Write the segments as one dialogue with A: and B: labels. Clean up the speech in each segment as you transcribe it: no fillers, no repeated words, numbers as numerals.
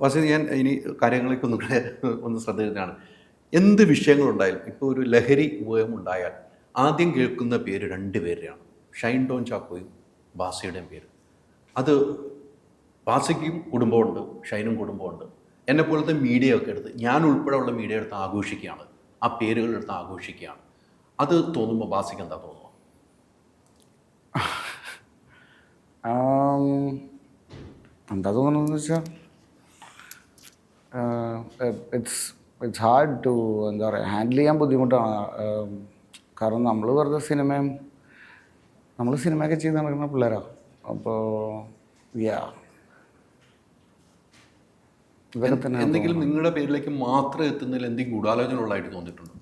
A: വസതി ഞാൻ ഇനി കാര്യങ്ങളൊക്കെ ഒന്നും കൂടെ ഒന്ന് ശ്രദ്ധിക്കുന്നതാണ്. എന്ത് വിഷയങ്ങളുണ്ടായാലും ഇപ്പോൾ ഒരു ലഹരി ഉപയോഗം ഉണ്ടായാൽ ആദ്യം കേൾക്കുന്ന പേര് രണ്ട് പേരെയാണ്, ഷൈൻ ടോൺ ചാക്കോയും ബാസിയുടെയും പേര്. അത് ബാസിക്കും കുടുംബമുണ്ട്, ഷൈനും കുടുംബമുണ്ട്. എന്നെപ്പോലത്തെ മീഡിയ ഒക്കെ എടുത്ത്, ഞാൻ ഉൾപ്പെടെയുള്ള മീഡിയ എടുത്ത് ആഘോഷിക്കുകയാണ്, ആ പേരുകളെടുത്ത് ആഘോഷിക്കുകയാണ്. അത് തോന്നുമ്പോൾ ബാസിക്ക് എന്താ തോന്നുക?
B: എന്താ തോന്നുന്നതെന്ന് വെച്ചാൽ ഇറ്റ്സ് ഹാർഡ് ടു എന്താ പറയുക, ഹാൻഡിൽ ചെയ്യാൻ ബുദ്ധിമുട്ടാണ്. കാരണം നമ്മൾ വെറുതെ സിനിമയൊക്കെ ചെയ്ത് നടക്കുന്ന പിള്ളേരാണ്. അപ്പോൾ ഇതൊക്കെ തന്നെ.
A: എന്തെങ്കിലും നിങ്ങളുടെ പേരിലേക്ക് മാത്രം എത്തുന്നതിൽ എന്തെങ്കിലും ഗൂഢാലോചന ഉള്ളതായിട്ട് തോന്നിയിട്ടുണ്ടോ?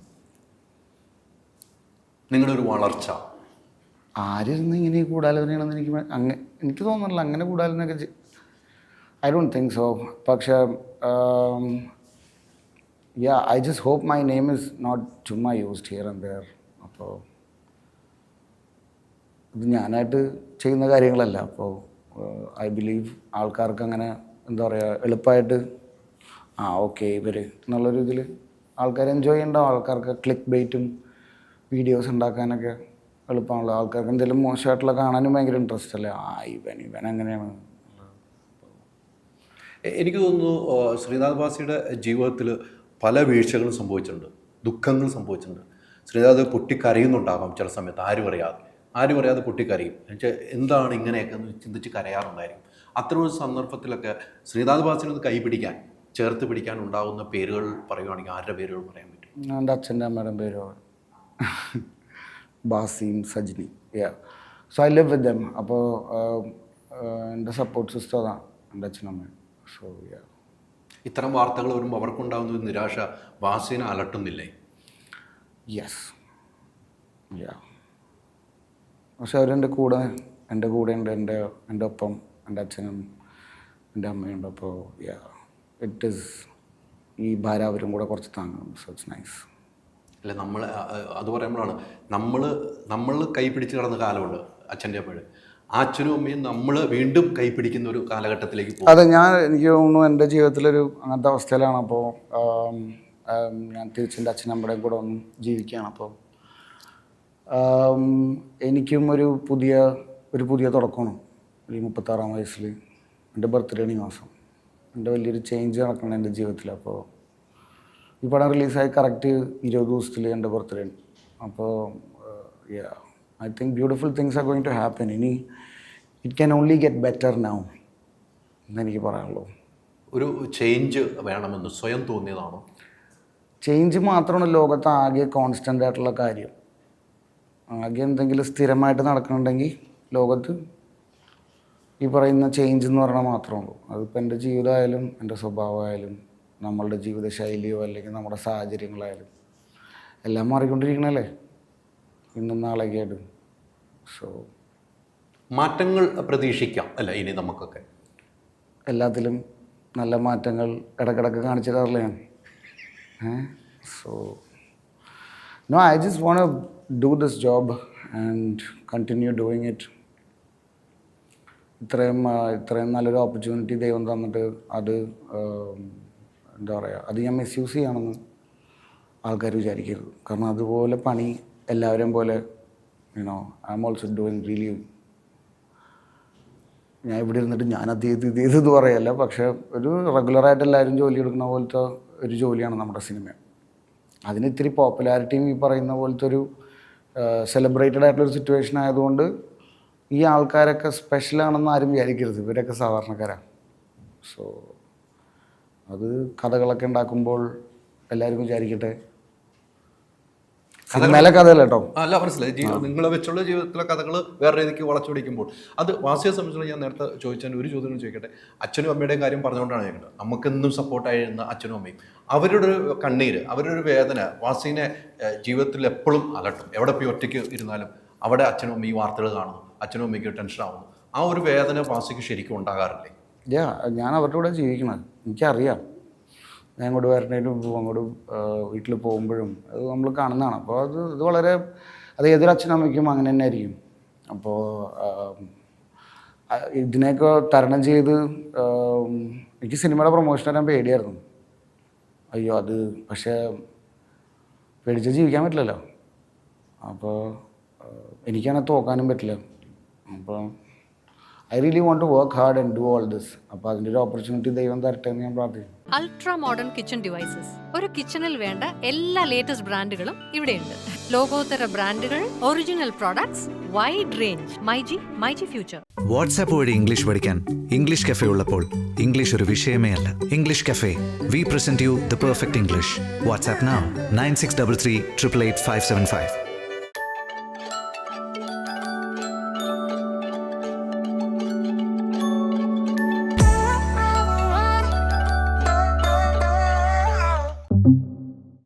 A: നിങ്ങളുടെ ഒരു വളർച്ച
B: ആരിരുന്ന് ഇങ്ങനെ ഗൂഢാലോചനയാണെന്ന് എനിക്ക് തോന്നുന്നില്ല. അങ്ങനെ ഗൂഢാലോചനയൊക്കെ ഐ ഡോണ്ട് തിങ്ക് സോ. പക്ഷേ I just hope my name is not ചുമ്മാ യൂസ്ഡ് ഹിയർ ആൻഡ് ദെയർ. അപ്പോൾ ഇത് ഞാനായിട്ട് ചെയ്യുന്ന കാര്യങ്ങളല്ല. അപ്പോൾ ഐ ബിലീവ് ആൾക്കാർക്ക് അങ്ങനെ എന്താ പറയുക, എളുപ്പമായിട്ട് ഓക്കെ ഇവർ എന്നുള്ളൊരു ഇതിൽ ആൾക്കാർ എൻജോയ് ചെയ്യണ്ടാവും. ആൾക്കാർക്ക് ക്ലിക്ക് ബെയ്റ്റും വീഡിയോസ് ഉണ്ടാക്കാനൊക്കെ എളുപ്പമാണല്ലോ. ആൾക്കാർക്ക് എന്തെങ്കിലും മോശമായിട്ടുള്ള കാണാനും ഭയങ്കര ഇൻട്രസ്റ്റ് അല്ലേ. ഇവൻ അങ്ങനെയാണ്.
A: എനിക്ക് തോന്നുന്നു ശ്രീനാഥ് ബാസിയുടെ ജീവിതത്തിൽ പല വീഴ്ചകളും സംഭവിച്ചിട്ടുണ്ട്, ദുഃഖങ്ങൾ സംഭവിച്ചിട്ടുണ്ട്. ശ്രീനാഥ് പൊട്ടിക്കരയുന്നുണ്ടാകാം ചില സമയത്ത്, ആരും അറിയാതെ പൊട്ടിക്കരയും. എന്നുവെച്ചാൽ എന്താണ് ഇങ്ങനെയൊക്കെ എന്ന് ചിന്തിച്ച് കരയാറുണ്ടായിരിക്കും. അത്തരമൊരു സന്ദർഭത്തിലൊക്കെ ശ്രീനാഥ് ബാസിനൊന്ന് കൈപിടിക്കാൻ, ചേർത്ത് പിടിക്കാൻ ഉണ്ടാകുന്ന പേരുകൾ പറയുകയാണെങ്കിൽ ആരുടെ പേരുകൾ പറയാൻ പറ്റും?
B: എൻ്റെ അച്ഛൻ്റെ അമ്മയുടെ പേരോ ബാസിയും സജിനി. So I live with them. അപ്പോൾ എൻ്റെ സപ്പോർട്ട് സിസ്റ്റം അതാണ് എൻ്റെ അച്ഛനമ്മയും. സോ
A: ഇത്തരം വാർത്തകൾ വരുമ്പോൾ അവർക്കുണ്ടാകുന്ന ഒരു നിരാശ ബാസിനെ അലട്ടുന്നില്ലേ?
B: യെസ്. പക്ഷെ അവരെൻ്റെ കൂടെ ഉണ്ട്. എൻ്റെ ഒപ്പം എൻ്റെ അച്ഛനും എൻ്റെ അമ്മയുണ്ട്. അപ്പോൾ ഇറ്റ് ഈസ് ഈ ഭാരം അവരും കൂടെ കുറച്ച് താങ്ങും. So it's nice.
A: അല്ല, നമ്മൾ അത് പറയുമ്പോഴാണ് നമ്മൾ കൈ പിടിച്ച് കിടന്ന കാലമുണ്ട് അച്ഛൻ്റെ അമ്മയുടെ. ആ അച്ഛനും അമ്മയും നമ്മൾ വീണ്ടും കൈ പിടിക്കുന്ന ഒരു കാലഘട്ടത്തിലേക്ക് പോകും.
B: അതെ, എനിക്ക് തോന്നുന്നു എൻ്റെ ജീവിതത്തിലൊരു അങ്ങനത്തെ അവസ്ഥയിലാണ്. അപ്പോൾ ഞാൻ തിരിച്ചെൻ്റെ അച്ഛനമ്മയുടെയും കൂടെ ഒന്ന് ജീവിക്കുകയാണ്. അപ്പോൾ എനിക്കും ഒരു പുതിയ തുടക്കമാണ് ഈ 36-ാം വയസ്സിൽ. എൻ്റെ ബർത്ത്ഡേ ആണ് ഈ മാസം. എൻ്റെ വലിയൊരു ചേഞ്ച് നടക്കണം എൻ്റെ ജീവിതത്തിൽ. അപ്പോൾ ഈ പടം റിലീസായി കറക്റ്റ് 20 ദിവസത്തിൽ എൻ്റെ ബർത്ത്ഡേ ആണ്. അപ്പോൾ I think beautiful things are going to happen. ഇനി it can only get better now എന്നെനിക്ക് പറയാനുള്ളൂ.
A: ഒരു ചേഞ്ച് വേണമെന്ന് സ്വയം തോന്നിയതാണോ?
B: ചേഞ്ച് മാത്രമാണ് ലോകത്ത് ആകെ കോൺസ്റ്റൻ്റ് ആയിട്ടുള്ള കാര്യം. ആകെ എന്തെങ്കിലും സ്ഥിരമായിട്ട് നടക്കണമെങ്കിൽ ലോകത്ത് ഈ പറയുന്ന ചേഞ്ച് എന്ന് പറഞ്ഞാൽ മാത്രമേ ഉള്ളൂ. അതിപ്പോൾ എൻ്റെ ജീവിതമായാലും എൻ്റെ സ്വഭാവമായാലും നമ്മളുടെ ജീവിതശൈലിയോ അല്ലെങ്കിൽ നമ്മുടെ സാഹചര്യങ്ങളായാലും എല്ലാം മാറിക്കൊണ്ടിരിക്കണല്ലേ ഇന്നും നാളെയൊക്കെ ആയിട്ട്. സോ
A: മാറ്റങ്ങൾ പ്രതീക്ഷിക്കാം അല്ല ഇനി നമുക്കൊക്കെ?
B: എല്ലാത്തിലും നല്ല മാറ്റങ്ങൾ ഇടയ്ക്കിടയ്ക്ക് കാണിച്ചു തരാറില്ല ഞാൻ. So no, I just want to do this job and continue doing it. ഇത്രയും നല്ലൊരു ഓപ്പർച്യൂണിറ്റി ദൈവം തന്നിട്ട് അത് എന്താ പറയുക, അത് ഞാൻ മിസ്യൂസ് ചെയ്യണമെന്ന് ആൾക്കാർ വിചാരിക്കരുത്. കാരണം അതുപോലെ പണി എല്ലാവരെയും പോലെ I am also doing really. ഞാൻ ഇവിടെ ഇരുന്നിട്ട് ഞാനത് ഇത് പറയല്ല, പക്ഷേ ഒരു റെഗുലറായിട്ട് എല്ലാവരും ജോലി എടുക്കുന്ന പോലത്തെ ഒരു ജോലിയാണ് നമ്മുടെ സിനിമ. അതിന് ഇത്തിരി പോപ്പുലാരിറ്റിയും ഈ പറയുന്ന പോലത്തെ ഒരു സെലിബ്രേറ്റഡ് ആയിട്ടുള്ളൊരു സിറ്റുവേഷൻ ആയതുകൊണ്ട് ഈ ആൾക്കാരൊക്കെ സ്പെഷ്യലാണെന്ന് ആരും വിചാരിക്കരുത്. ഇവരൊക്കെ സാധാരണക്കാരാണ്. സോ അത് കഥകളൊക്കെ ഉണ്ടാക്കുമ്പോൾ എല്ലാവരും വിചാരിക്കട്ടെ. സിനിമയിലെ കഥയല്ല കേട്ടോ.
A: അല്ല, മനസ്സിലായി. നിങ്ങളെ വെച്ചുള്ള ജീവിതത്തിലെ കഥകൾ വേറെ രീതിക്ക് വളച്ചൊടിക്കുമ്പോൾ അത് വാസിയെ സംബന്ധിച്ചുള്ള ഞാൻ നേരത്തെ ചോദിച്ചാൽ ഒരു ചോദ്യം ചോദിക്കട്ടെ. അച്ഛനും അമ്മയുടെയും കാര്യം പറഞ്ഞുകൊണ്ടാണ് ചോദിക്കുന്നത്. നമുക്കെന്നും സപ്പോർട്ടായിരുന്ന അച്ഛനും അമ്മയും അവരുടെ ഒരു കണ്ണീര്, അവരുടെ ഒരു വേദന വാസിനെ ജീവിതത്തിൽ എപ്പോഴും അലട്ടും. എവിടെ പോയി ഒറ്റയ്ക്ക് ഇരുന്നാലും അവിടെ അച്ഛനും അമ്മയും വാർത്തകൾ കാണുന്നു, അച്ഛനും അമ്മയ്ക്ക് ടെൻഷൻ ആവുന്നു. ആ ഒരു വേദന വാസിക്ക് ശരിക്കും ഉണ്ടാകാറില്ലേ?
B: ഞാൻ അവരുടെ കൂടെ ജീവിക്കണം, എനിക്കറിയാം. ഞാൻ അങ്ങോട്ട് വരണേലും അങ്ങോട്ട് വീട്ടിൽ പോകുമ്പോഴും അത് നമ്മൾ കാണുന്നതാണ്. അപ്പോൾ ഇത് വളരെ ഏതൊരു അച്ഛനമ്മയ്ക്കും അങ്ങനെ തന്നെ ആയിരിക്കും. അപ്പോൾ ഇതിനെയൊക്കെ തരണം ചെയ്ത് എനിക്ക് സിനിമയുടെ പ്രൊമോഷൻ തരാൻ പേടിയായിരുന്നു. അയ്യോ അത് പക്ഷേ പേടിച്ച് ജീവിക്കാൻ പറ്റില്ലല്ലോ. അപ്പോൾ എനിക്കാണെങ്കിൽ തോക്കാനും പറ്റില്ല. അപ്പോൾ I really want to work hard and do all this. അപ്പോൾ അതിൻ്റെ ഒരു ഓപ്പർച്യൂണിറ്റി ദൈവം തരട്ടെ എന്ന് ഞാൻ പ്രാർത്ഥിക്കും.
C: Ultra modern kitchen devices. ഒരു കിച്ചണിൽ വേണ്ട എല്ലാ ലേറ്റസ്റ്റ് ബ്രാൻഡുകളും ഇവിടെയുണ്ട്. ലോകോത്തര ബ്രാൻഡുകൾ, original products, wide range. MyG future.
D: WhatsApp വഴി ഇംഗ്ലീഷ് പഠിക്കാൻ ഇംഗ്ലീഷ് കഫേ ഉള്ളപ്പോൾ ഇംഗ്ലീഷ് ഒരു വിഷയമേ അല്ല. English Cafe, we present you the perfect English. WhatsApp now 9633 888 575.